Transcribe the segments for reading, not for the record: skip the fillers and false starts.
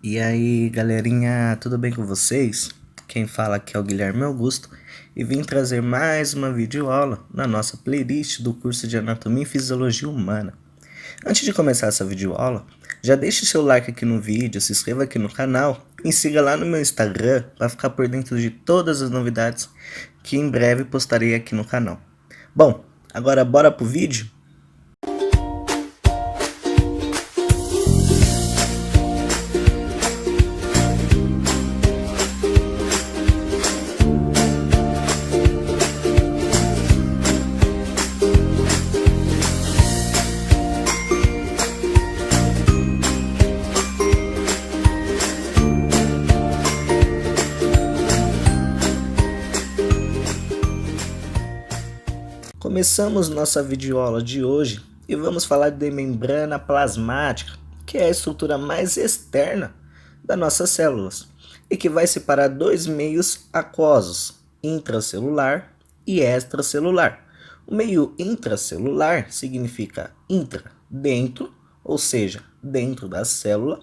E aí, galerinha, tudo bem com vocês? Quem fala aqui é o Guilherme Augusto e vim trazer mais uma videoaula na nossa playlist do curso de Anatomia e Fisiologia Humana. Antes de começar essa videoaula, já deixe seu like aqui no vídeo, se inscreva aqui no canal e siga lá no meu Instagram para ficar por dentro de todas as novidades que em breve postarei aqui no canal. Bom, agora bora pro vídeo? Começamos nossa videoaula de hoje e vamos falar de membrana plasmática, que é a estrutura mais externa das nossas células e que vai separar dois meios aquosos, intracelular e extracelular. O meio intracelular significa intra, dentro, ou seja, dentro da célula,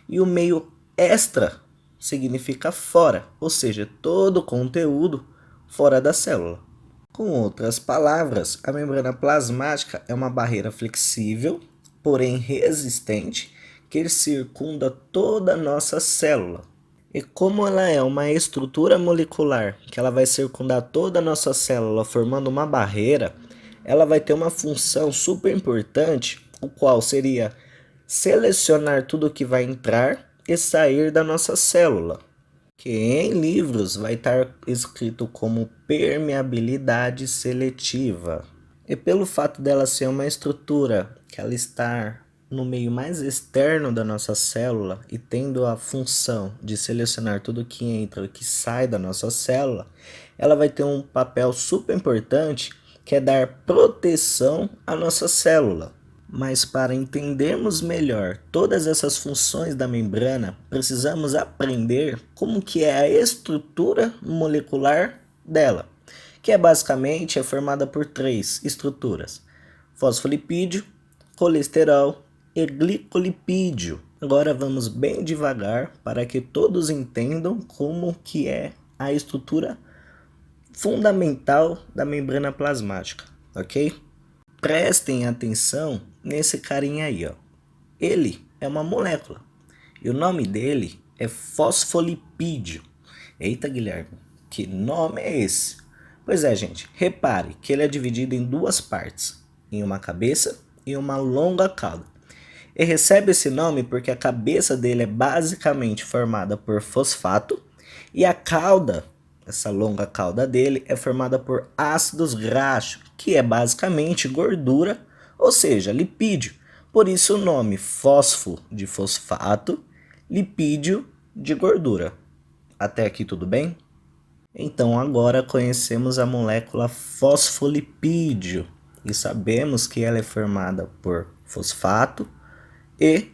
e o meio extra significa fora, ou seja, todo o conteúdo fora da célula. Com outras palavras, a membrana plasmática é uma barreira flexível, porém resistente, que circunda toda a nossa célula. E como ela é uma estrutura molecular, que ela vai circundar toda a nossa célula formando uma barreira, ela vai ter uma função super importante, o qual seria selecionar tudo que vai entrar e sair da nossa célula, que em livros vai estar escrito como permeabilidade seletiva. E pelo fato dela ser uma estrutura que ela está no meio mais externo da nossa célula e tendo a função de selecionar tudo que entra e que sai da nossa célula, ela vai ter um papel super importante, que é dar proteção à nossa célula. Mas para entendermos melhor todas essas funções da membrana, precisamos aprender como que é a estrutura molecular dela, que é formada por três estruturas: fosfolipídio, colesterol e glicolipídio. Agora vamos bem devagar para que todos entendam como que é a estrutura fundamental da membrana plasmática, ok? Prestem atenção nesse carinha aí, ó. Ele é uma molécula e o nome dele é fosfolipídio. Eita, Guilherme, que nome é esse? Pois é, gente, repare que ele é dividido em duas partes, em uma cabeça e uma longa cauda. E recebe esse nome porque a cabeça dele é basicamente formada por fosfato e a cauda, essa longa cauda dele, é formada por ácidos graxos, que é basicamente gordura, ou seja, lipídio. Por isso o nome fosfo de fosfato, lipídio de gordura. Até aqui tudo bem? Então agora conhecemos a molécula fosfolipídio e sabemos que ela é formada por fosfato e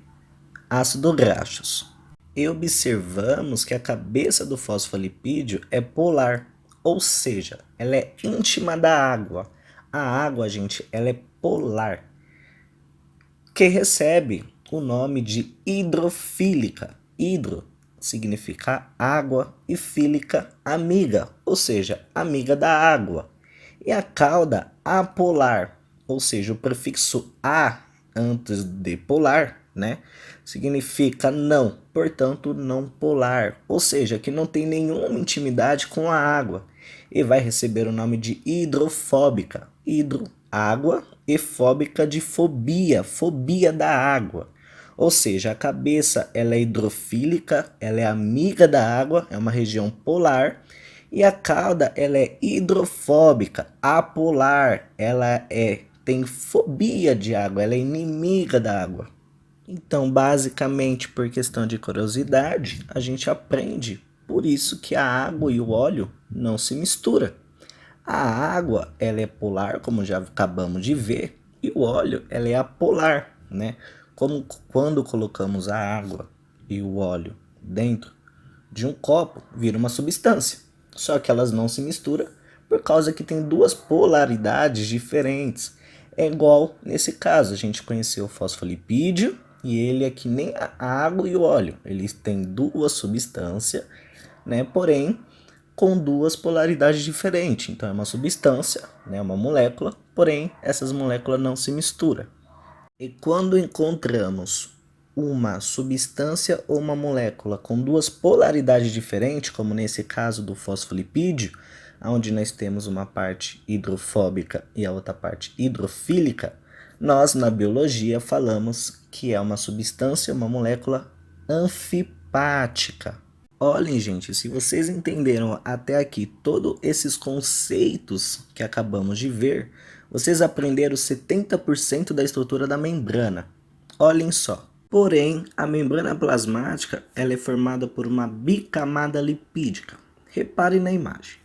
ácidos graxos. E observamos que a cabeça do fosfolipídio é polar, ou seja, ela é íntima da água. A água, gente, ela é polar, que recebe o nome de hidrofílica. Hidro significa água e fílica, amiga, ou seja, amiga da água. E a cauda apolar, ou seja, o prefixo a antes de polar, né, significa não, portanto não polar, ou seja, que não tem nenhuma intimidade com a água, e vai receber o nome de hidrofóbica. Hidro, água, e fóbica de fobia, fobia da água. Ou seja, a cabeça ela é hidrofílica, ela é amiga da água, é uma região polar, e a cauda ela é hidrofóbica, apolar, tem fobia de água, ela é inimiga da água. Então, basicamente, por questão de curiosidade, a gente aprende por isso que a água e o óleo não se misturam. A água ela é polar, como já acabamos de ver, e o óleo ela é apolar, né? Como quando colocamos a água e o óleo dentro de um copo, vira uma substância. Só que elas não se misturam por causa que tem duas polaridades diferentes. É igual nesse caso, a gente conheceu o fosfolipídio E ele é que nem a água e o óleo. Eles têm duas substâncias, né? Porém, com duas polaridades diferentes. Então, é uma substância, né? Uma molécula, porém, essas moléculas não se misturam. E quando encontramos uma substância ou uma molécula com duas polaridades diferentes, como nesse caso do fosfolipídio, onde nós temos uma parte hidrofóbica e a outra parte hidrofílica, nós na biologia falamos que é uma substância, uma molécula anfipática. Olhem, gente, se vocês entenderam até aqui todos esses conceitos que acabamos de ver, vocês aprenderam 70% da estrutura da membrana. Olhem só. Porém, a membrana plasmática ela é formada por uma bicamada lipídica. Repare na imagem.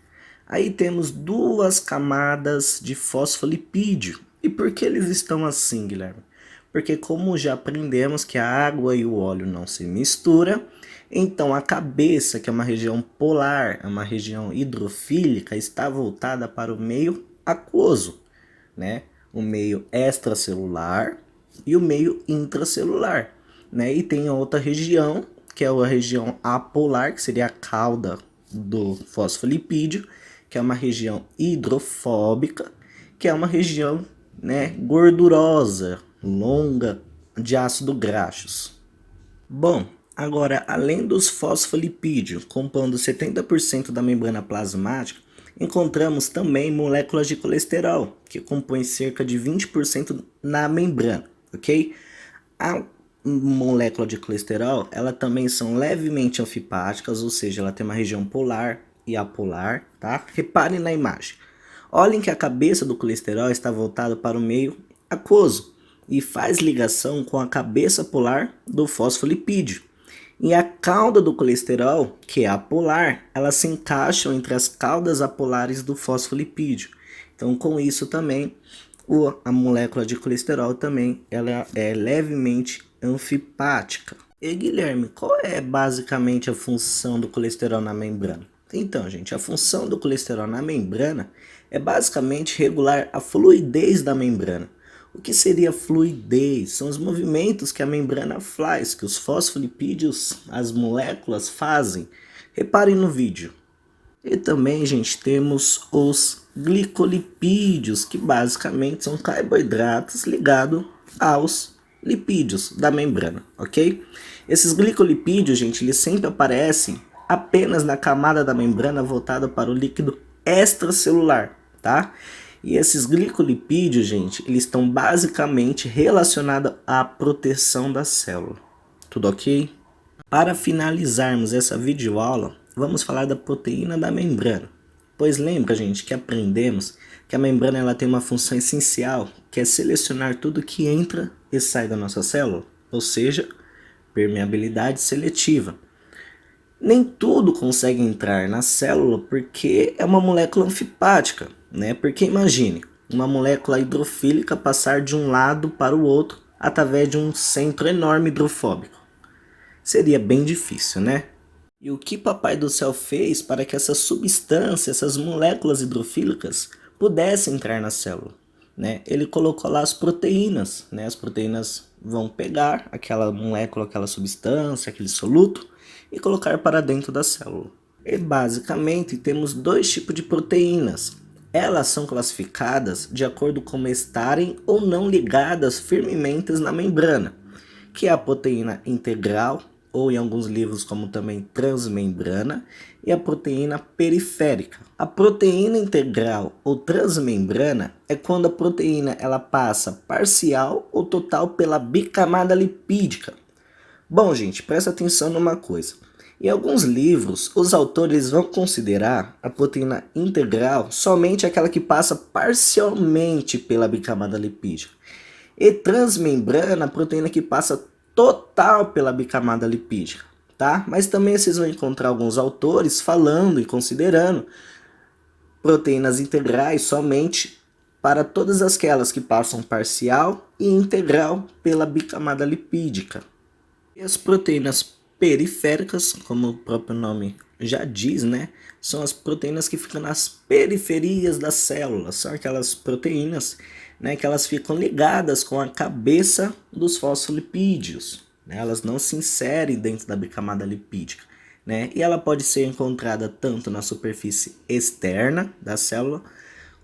Aí temos duas camadas de fosfolipídio. E por que eles estão assim, Guilherme? Porque como já aprendemos que a água e o óleo não se misturam, então a cabeça, que é uma região polar, é uma região hidrofílica, está voltada para o meio aquoso, né? O meio extracelular e o meio intracelular, né? E tem outra região, que é a região apolar, que seria a cauda do fosfolipídio, que é uma região hidrofóbica, que é uma região, né, gordurosa, longa, de ácido graxos. Bom, agora, além dos fosfolipídios, compondo 70% da membrana plasmática, encontramos também moléculas de colesterol, que compõem cerca de 20% na membrana, ok? A molécula de colesterol, ela também são levemente anfipáticas, ou seja, ela tem uma região polar e apolar, tá? Reparem na imagem. Olhem que a cabeça do colesterol está voltada para o meio aquoso e faz ligação com a cabeça polar do fosfolipídio. E a cauda do colesterol, que é apolar, elas se encaixam entre as caudas apolares do fosfolipídio. Então, com isso também, a molécula de colesterol também ela é levemente anfipática. E Guilherme, qual é basicamente a função do colesterol na membrana? Então, gente, a função do colesterol na membrana é basicamente regular a fluidez da membrana. O que seria fluidez? São os movimentos que a membrana faz, que os fosfolipídios, as moléculas fazem. Reparem no vídeo. E também, gente, temos os glicolipídios, que basicamente são carboidratos ligados aos lipídios da membrana, ok? Esses glicolipídios, gente, eles sempre aparecem apenas na camada da membrana voltada para o líquido extracelular, tá? E esses glicolipídios, gente, eles estão basicamente relacionados à proteção da célula. Tudo ok? Para finalizarmos essa videoaula, vamos falar da proteína da membrana. Pois lembra, gente, que aprendemos que a membrana ela tem uma função essencial, que é selecionar tudo que entra e sai da nossa célula, ou seja, permeabilidade seletiva. Nem tudo consegue entrar na célula porque é uma molécula anfipática, né? Porque imagine, uma molécula hidrofílica passar de um lado para o outro através de um centro enorme hidrofóbico. Seria bem difícil, né? E o que Papai do Céu fez para que essa substância, essas moléculas hidrofílicas pudessem entrar na célula, né? Ele colocou lá as proteínas, né? As proteínas vão pegar aquela molécula, aquela substância, aquele soluto e colocar para dentro da célula. E basicamente temos dois tipos de proteínas. Elas são classificadas de acordo com estarem ou não ligadas firmemente na membrana, que é a proteína integral, ou em alguns livros como também transmembrana, e a proteína periférica. A proteína integral ou transmembrana é quando a proteína ela passa parcial ou total pela bicamada lipídica. Bom, gente, presta atenção numa coisa. Em alguns livros, os autores vão considerar a proteína integral somente aquela que passa parcialmente pela bicamada lipídica. E transmembrana, a proteína que passa total pela bicamada lipídica, tá? Mas também vocês vão encontrar alguns autores falando e considerando proteínas integrais somente para todas aquelas que passam parcial e integral pela bicamada lipídica. E as proteínas periféricas, como o próprio nome já diz, né? São as proteínas que ficam nas periferias das células. São aquelas proteínas né, que elas ficam ligadas com a cabeça dos fosfolipídios, né, elas não se inserem dentro da bicamada lipídica, né, e ela pode ser encontrada tanto na superfície externa da célula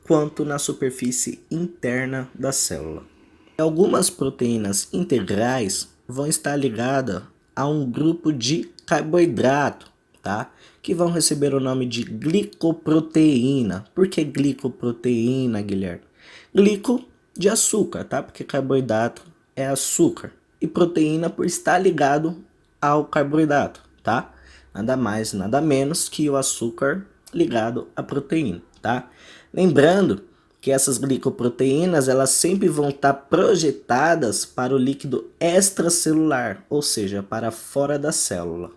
quanto na superfície interna da célula. Algumas proteínas integrais vão estar ligadas a um grupo de carboidrato, tá? Que vão receber o nome de glicoproteína. Por que glicoproteína, Guilherme? Glico de açúcar, tá? Porque carboidrato é açúcar. E proteína por estar ligado ao carboidrato, tá? Nada mais, nada menos que o açúcar ligado à proteína, tá? Lembrando que essas glicoproteínas elas sempre vão estar projetadas para o líquido extracelular, ou seja, para fora da célula.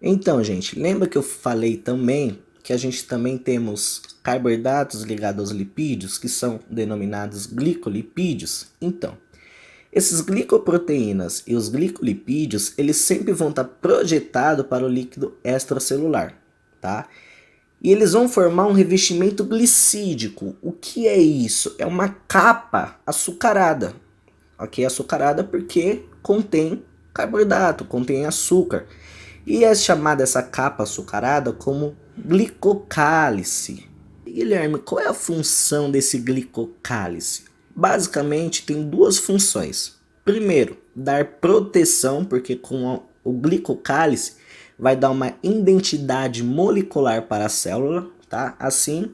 Então, gente, lembra que eu falei também que a gente também temos carboidratos ligados aos lipídios, que são denominados glicolipídios? Então, esses glicoproteínas e os glicolipídios, eles sempre vão estar projetados para o líquido extracelular, tá? E eles vão formar um revestimento glicídico. O que é isso? É uma capa açucarada. Ok? Açucarada porque contém carboidrato, contém açúcar. E é chamada essa capa açucarada como glicocálice. Guilherme, qual é a função desse glicocálice? Basicamente tem duas funções. Primeiro, dar proteção, porque com o glicocálice vai dar uma identidade molecular para a célula, tá? Assim,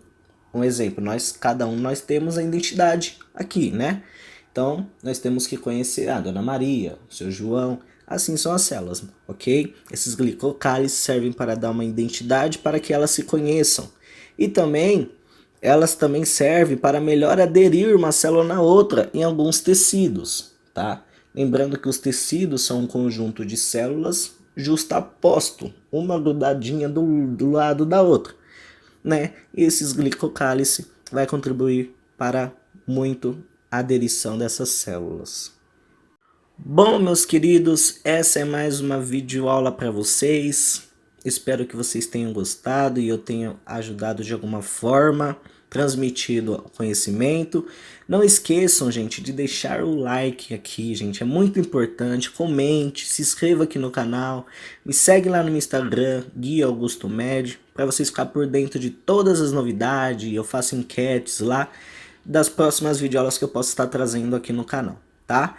um exemplo, cada um nós temos a identidade aqui, né? Então, nós temos que conhecer a Dona Maria, o seu João, assim são as células, ok? Esses glicocálices servem para dar uma identidade para que elas se conheçam. E também, elas também servem para melhor aderir uma célula na outra em alguns tecidos, tá? Lembrando que os tecidos são um conjunto de células justaposto, uma grudadinha do lado da outra, né? E esses glicocálice vai contribuir para muito a aderição dessas células. Bom, meus queridos, essa é mais uma videoaula para vocês. Espero que vocês tenham gostado e eu tenha ajudado de alguma forma, transmitido conhecimento. Não esqueçam, gente, de deixar o like aqui, gente, é muito importante. Comente, se inscreva aqui no canal, me segue lá no meu Instagram, Gui Augusto Med, para vocês ficar por dentro de todas as novidades. Eu faço enquetes lá das próximas videoaulas que eu posso estar trazendo aqui no canal, tá?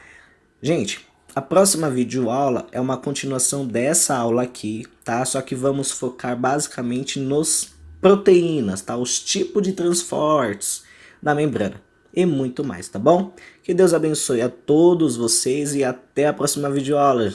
Gente, a próxima videoaula é uma continuação dessa aula aqui, tá? Só que vamos focar basicamente nos proteínas, tá? Os tipos de transportes da membrana e muito mais, tá bom? Que Deus abençoe a todos vocês e até a próxima videoaula.